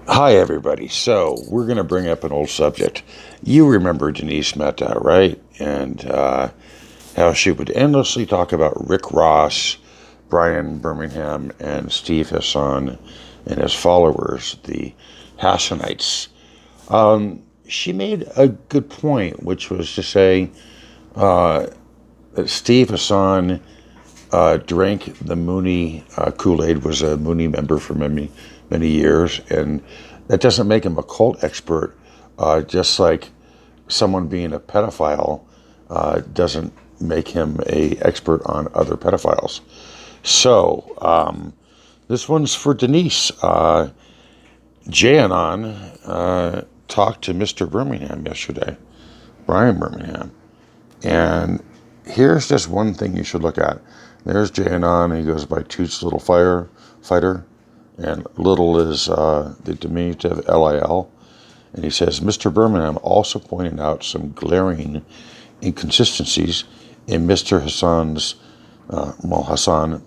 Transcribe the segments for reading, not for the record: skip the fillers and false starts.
Hi, everybody. So, we're going to bring up an old subject. You remember Denise Mehta, right? And how she would endlessly talk about Rick Ross, Brian Birmingham, and Steve Hassan and his followers, the Hassanites. She made a good point, which was to say that Steve Hassan drank the Mooney Kool-Aid, was a Mooney member for many, many years, and that doesn't make him a cult expert. Just like someone being a pedophile doesn't make him a expert on other pedophiles. So this one's for Denise. Janon talked to Mr. Birmingham yesterday, Brian Birmingham, and here's just one thing you should look at. There's Janon. He goes by Toots Little Fighter, and Little is the diminutive LIL. And he says, Mr. Birmingham also pointed out some glaring inconsistencies in Mr. Hassan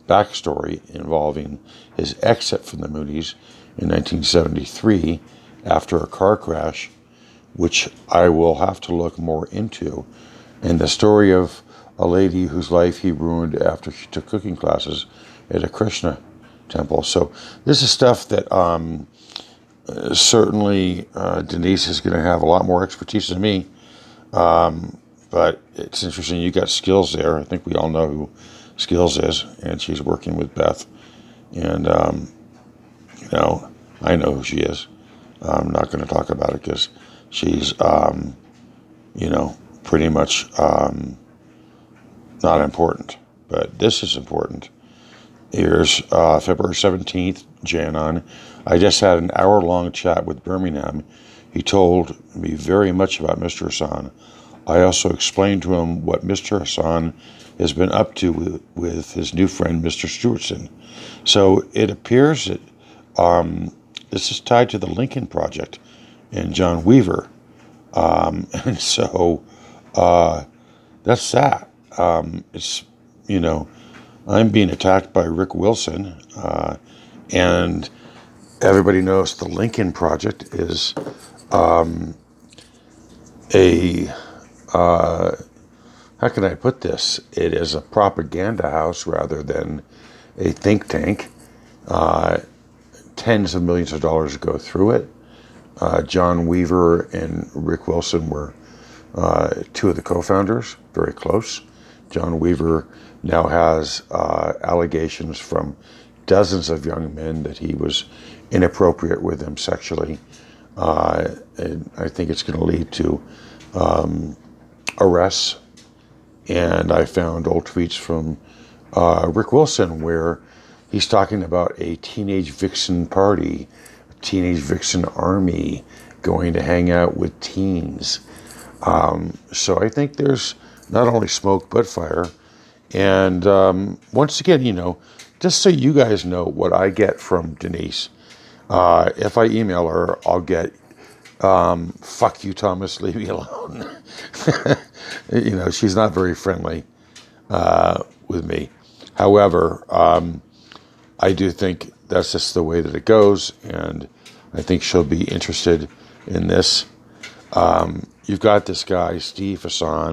backstory involving his exit from the Moody's in 1973 after a car crash, which I will have to look more into, and the story of a lady whose life he ruined after she took cooking classes at a Krishna temple. So this is stuff that certainly Denise is going to have a lot more expertise than me. But it's interesting. You got Skills there. I think we all know who Skills is, and she's working with Beth. And you know, I know who she is. I'm not going to talk about it because she's pretty much not important. But this is important. Here's February 17th, Janon. I just had an hour-long chat with Birmingham. He told me very much about Mr. Hassan. I also explained to him what Mr. Hassan has been up to with his new friend, Mr. Stewartson. So it appears that this is tied to the Lincoln Project and John Weaver. And so that's that. It's, you know, I'm being attacked by Rick Wilson, and everybody knows the Lincoln Project is a, how can I put this? It is a propaganda house rather than a think tank. Tens of millions of dollars go through it. John Weaver and Rick Wilson were two of the co-founders, very close. John Weaver now has allegations from dozens of young men that he was inappropriate with them sexually. And I think it's going to lead to arrests. And I found old tweets from Rick Wilson where he's talking about a teenage vixen party, a teenage vixen army going to hang out with teens. So I think there's not only smoke but fire. And once again, just so you guys know what I get from Denise, if I email her, I'll get, fuck you, Thomas, leave me alone. She's not very friendly with me. However, I do think that's just the way that it goes, and I think she'll be interested in this. You've got this guy, Steve Hassan.